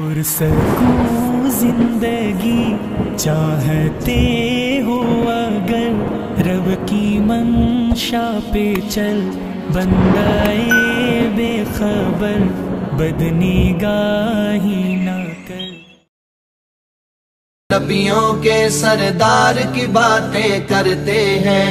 پرسکون زندگی چاہتے ہو اگر رب کی منشا پہ چل، بندائے بے خبر بدنگاہی نہ کر۔ نبیوں کے سردار کی باتیں کرتے ہیں،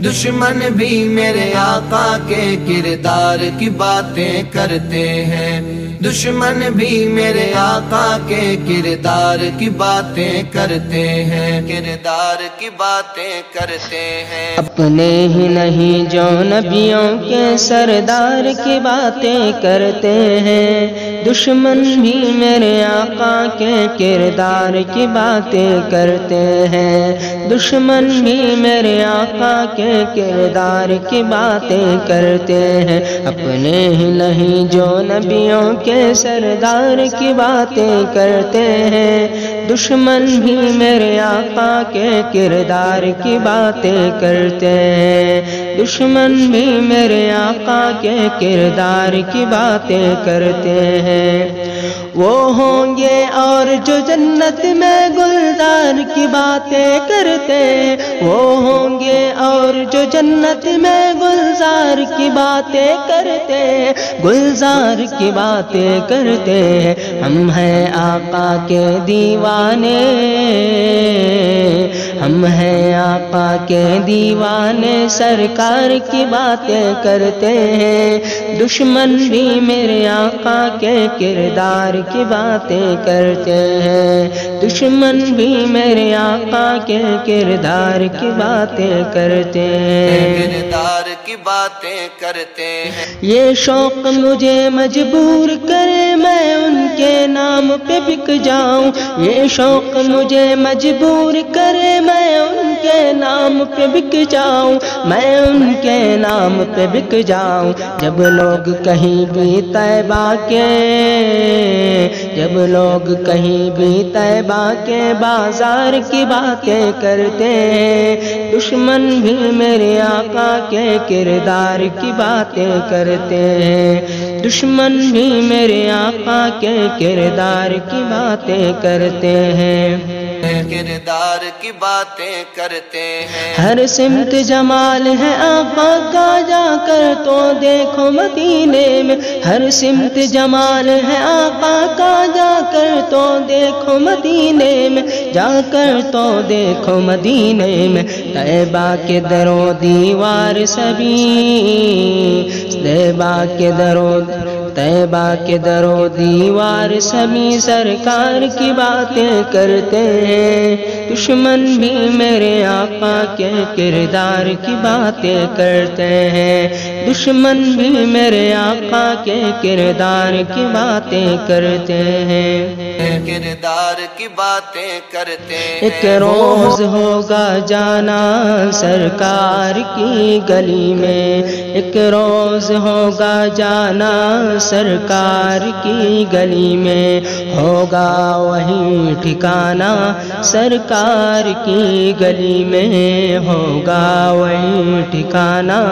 دشمن بھی میرے آقا کے کردار کی باتیں کرتے ہیں، دشمن بھی میرے آقا کے کردار کی باتیں کرتے ہیں، کردار کی باتیں کرتے ہیں۔ اپنے ہی نہیں جو نبیوں کے سردار کی باتیں کرتے ہیں، دشمن بھی میرے آقا کے کردار کی باتیں کرتے ہیں، دشمن بھی میرے آقا کے کردار کی باتیں کرتے ہیں۔ اپنے ہی نہیں جو نبیوں کے سردار کی باتیں کرتے ہیں، دشمن بھی میرے آقا کے کردار کی باتیں کرتے ہیں، دشمن بھی میرے آقا کے کردار کی باتیں کرتے ہیں۔ وہ ہوں گے اور جو جنت میں گلزار کی باتیں کرتے ہیں، وہ ہوں گے اور جو جنت میں گلزار کی باتیں کرتے ہیں، گلزار کی باتیں کرتے ہیں۔ ہم ہیں آقا کے دیوانے، ہم ہیں آقا کے دیوانے، سرکار کی باتیں کرتے ہیں، دشمن بھی میرے آقا کے کردار کی باتیں کرتے ہیں، دشمن بھی میرے آقا کے کردار کی باتیں کرتے ہیں، کردار کی باتیں کرتے ہیں۔ یہ شوق مجھے مجبور کرے میں ان کے نام پہ بک جاؤں، یہ شوق مجھے مجبور کرے میں ان کے نام پہ بک جاؤں، میں ان کے نام پہ بک جاؤں۔ جب لوگ کہیں بھی طیبہ کے، جب لوگ کہیں بھی طیبہ کے بازار کی باتیں کرتے ہیں، دشمن بھی میرے آقا کے کردار کی باتیں کرتے ہیں، دشمن بھی میرے آقا کے کردار کی باتیں کرتے ہیں، کردار کی باتیں کرتے ہیں۔ ہر سمت جمال ہے آقا کا، جا کر تو دیکھو مدینے میں، ہر سمت جمال ہے آقا کا، جا کر تو دیکھو مدینے میں، جا کر تو دیکھو مدینے میں۔ طیبہ کے در و دیوار سبھی، طیبہ کے در و طیبہ کے در و دیوار سبھی سرکار کی باتیں کرتے ہیں، دشمن بھی میرے آقا کے کردار کی باتیں کرتے ہیں، دشمن بھی میرے آقا کے کردار کی باتیں کرتے ہیں، کردار کی باتیں کرتے ہیں۔ ایک روز ہوگا جانا سرکار کی گلی میں، ایک روز ہوگا جانا سرکار کی گلی میں، ہوگا وہی ٹھکانہ سرکار کی گلی میں، ہوگا وہی ٹھکانہ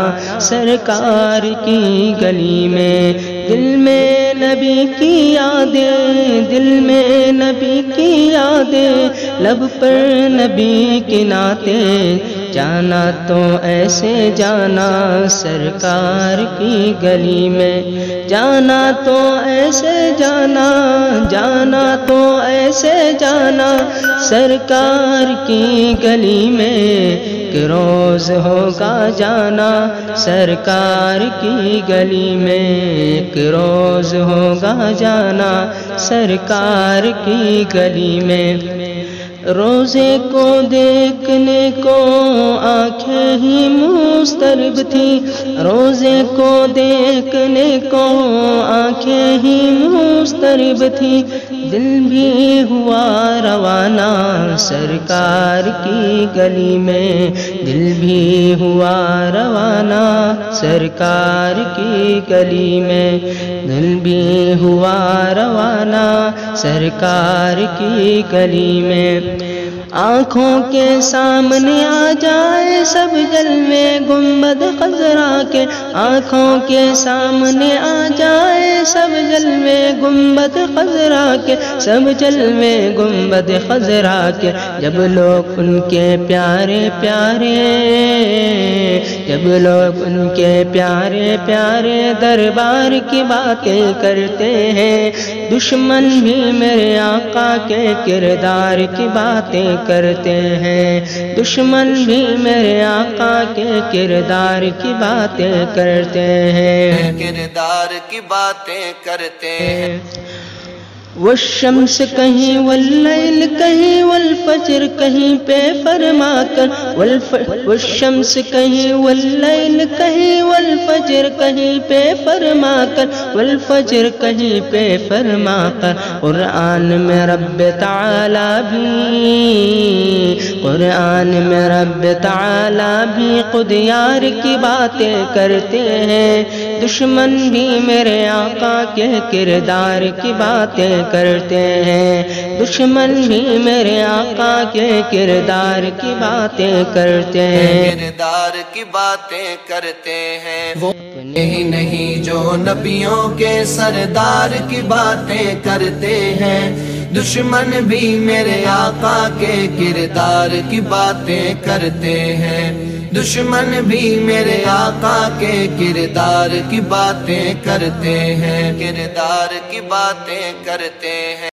سرکار کی گلی میں۔ دل میں نبی کی یادیں، دل میں نبی کی یادیں، لب پر نبی کی نعتیں، جانا تو ایسے جانا سرکار کی گلی میں، جانا تو ایسے جانا، جانا تو ایسے جانا سرکار کی گلی میں، ایک روز ہوگا جانا سرکار کی گلی میں، ایک روز ہوگا جانا سرکار کی گلی میں۔ روزے کو دیکھنے کو آنکھیں ہی مسترب تھی، روزے کو دیکھنے کو آنکھیں ہی مسترب تھی، دل بھی ہوا روانہ سرکار کی گلی میں، دل بھی ہوا روانہ سرکار کی گلی میں، دل بھی ہوا روانہ سرکار کی گلی میں۔ آنکھوں کے سامنے آ جائے سب جلوے گنبد خضرا کے، آنکھوں کے سامنے آ جائے سب جلوے گنبد خضرا کے، سب جلوے گنبد خضرا کے، جب لوگ ان کے پیارے پیارے، جب لوگ ان کے پیارے پیارے دربار کی باتیں کرتے ہیں، دشمن بھی میرے آقا کے کردار کی باتیں کرتے ہیں، دشمن بھی میرے آقا کے کردار کی باتیں کرتے ہیں، کردار کی باتیں کرتے ہیں۔ والشمس کہیں واللیل کہیں والفجر کہیں پہ فرما کر، والشمس کہیں واللیل کہیں والفجر کہیں پہ فرما کر، والفجر کہیں پہ فرما کر، قرآن میں رب تعالی بھی، قرآن میں رب تعالی بھی خود یار کی باتیں کرتے ہیں، دشمن بھی میرے آقا کے کردار کی باتیں کرتے ہیں، دشمن بھی میرے آقا کے کردار کی باتیں کرتے ہیں، کردار کی باتیں کرتے ہیں۔ وہ نہیں جو نبیوں کے سردار کی باتیں کرتے ہیں، دشمن بھی میرے آقا کے کردار کی باتیں کرتے ہیں، دشمن بھی میرے آقا کے کردار کی باتیں کرتے ہیں، کردار کی باتیں کرتے ہیں۔